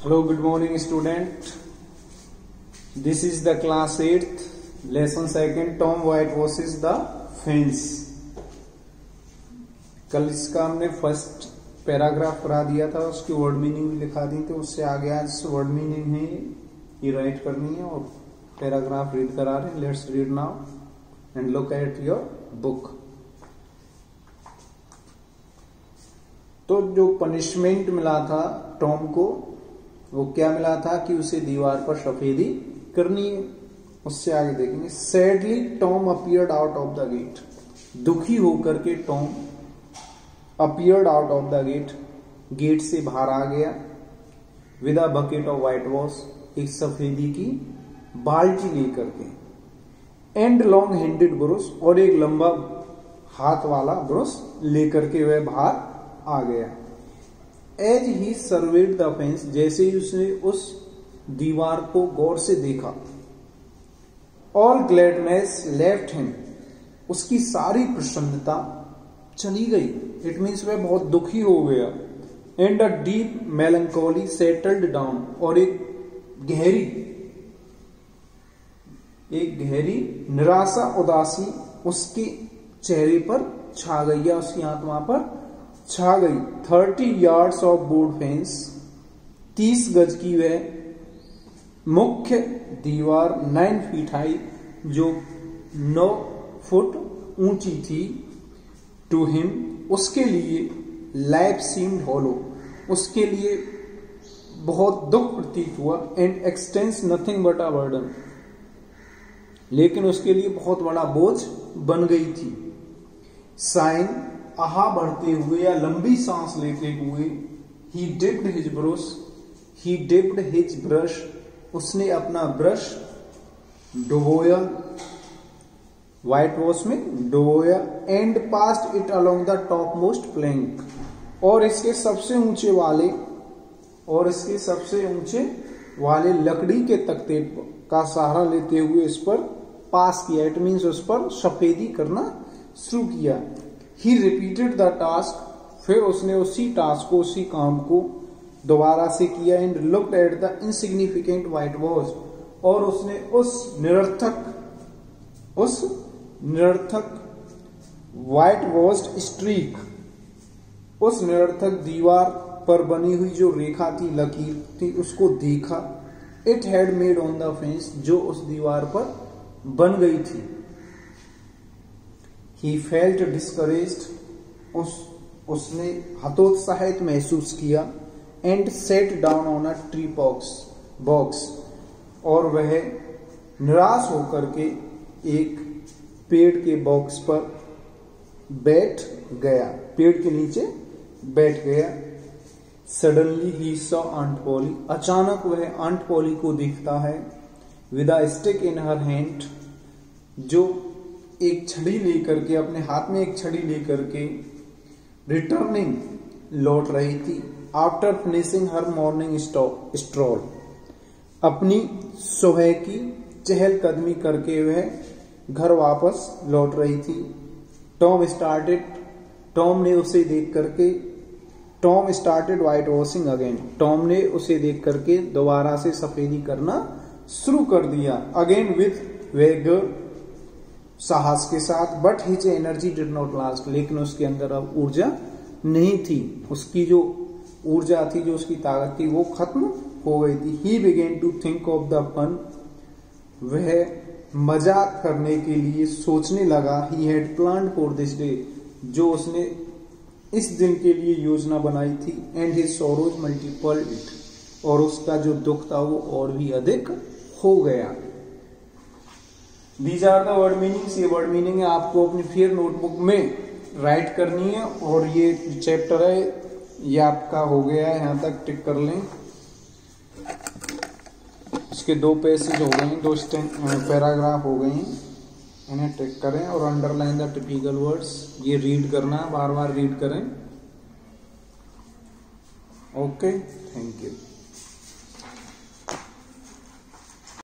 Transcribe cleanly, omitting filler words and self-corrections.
Hello, good morning student. This is the class 8th lesson 2nd Tom whitewashes the fence. कल इसका हमने first paragraph करा दिया था, उसकी वर्ड मीनिंग भी लिखा दी, तो उससे आगे आज वर्ड मीनिंग है ये राइट करनी है और पैराग्राफ रीड करा रहे हैं. Let's read now and look at your book. तो जो पनिशमेंट मिला था टॉम को, वो क्या मिला था कि उसे दीवार पर सफेदी करनी है. उससे आगे देखेंगे. Sadly Tom appeared out of the gate. दुखी होकर के Tom appeared out of the gate, gate से बाहर आ गया. With a bucket of whitewash, एक सफेदी की बाल्टी लेकर के. एंड लॉन्ग हैंडेड ब्रश, और एक लंबा हाथ वाला ब्रश लेकर के वह बाहर आ गया. As he served the fence, जैसे ही उसने उस दीवार को गौर से देखा. ऑल ग्लैडनेस लेफ्ट हिम, उसकी सारी प्रसन्नता चली गई. इट मीन्स वह बहुत दुखी हो गया. And a deep melancholy settled down, और एक गहरी निराशा उदासी उसके चेहरे पर छा गई या उसकी आत्मा पर छा गई. 30 yards ऑफ बोर्ड फेंस, 30 गज की वह मुख्य दीवार 9 feet हाई, जो 9 फुट ऊंची थी. टू हिम, उसके लिए लाइफ सीम्ड हॉलो, उसके लिए बहुत दुख प्रतीत हुआ. And expanse nothing but a burden, लेकिन उसके लिए बहुत बड़ा बोझ बन गई थी. साइन, आहा भरते हुए या लंबी सांस लेते हुए. ही डिप्ड हिज ब्रश, उसने अपना ब्रश डुबोया, व्हाइट वॉश में डुबोया. And passed it along the topmost plank, और इसके सबसे ऊंचे वाले लकड़ी के तख्ते का सहारा लेते हुए इस पर पास किया. इट मीन्स उस पर सफेदी करना शुरू किया. ही रिपीटेड द टास्क, फिर उसने उसी टास्क को, उसी काम को दोबारा से किया. And looked at the insignificant white wash, और उसने उस निरर्थक व्हाइट वॉश्ड स्ट्रीक, उस निरर्थक दीवार पर बनी हुई जो रेखा थी, लकीर थी, उसको देखा. It had made on the fence, जो उस दीवार पर बन गई थी. He felt discouraged, उसने हतोत्साहित महसूस किया. And sat down on a tree box, और वह निराश होकर के एक पेड़ के बॉक्स पर बैठ गया, पेड़ के नीचे बैठ गया. Suddenly he saw Aunt Polly, अचानक वह आंट पॉली को दिखता है. With a stick in her hand, जो एक छड़ी लेकर के, अपने हाथ में एक छड़ी लेकर के रिटर्निंग लौट रही थी. आफ्टर फिनिशिंग हर मॉर्निंग स्ट्रॉल, अपनी सुबह की चहलकदमी करके वह घर वापस लौट रही थी. Tom started white washing again, Tom ने उसे देख करके दोबारा से सफेदी करना शुरू कर दिया. अगेन विथ वेगर, साहस के साथ. But his energy did not last, लेकिन उसके अंदर अब ऊर्जा नहीं थी. उसकी जो ऊर्जा थी, जो उसकी ताकत थी, वो खत्म हो गई थी. He began to think of the fun, वह मजाक करने के लिए सोचने लगा. He had planned for this day, जो उसने इस दिन के लिए योजना बनाई थी. And his sorrows multiplied it, और उसका जो दुख था वो और भी अधिक हो गया. These are the word meanings. ये वर्ड मीनिंग है, आपको अपनी फिर नोटबुक में राइट करनी है. और ये चैप्टर है, ये आपका हो गया है, यहाँ तक टिक कर लें. इसके 2 पैसेज हो गए हैं, 2 पैराग्राफ हो गए हैं, इन्हें टिक करें. और अंडरलाइन द टिपिकल वर्ड्स, ये रीड करना, बार बार रीड करें. Okay, thank you.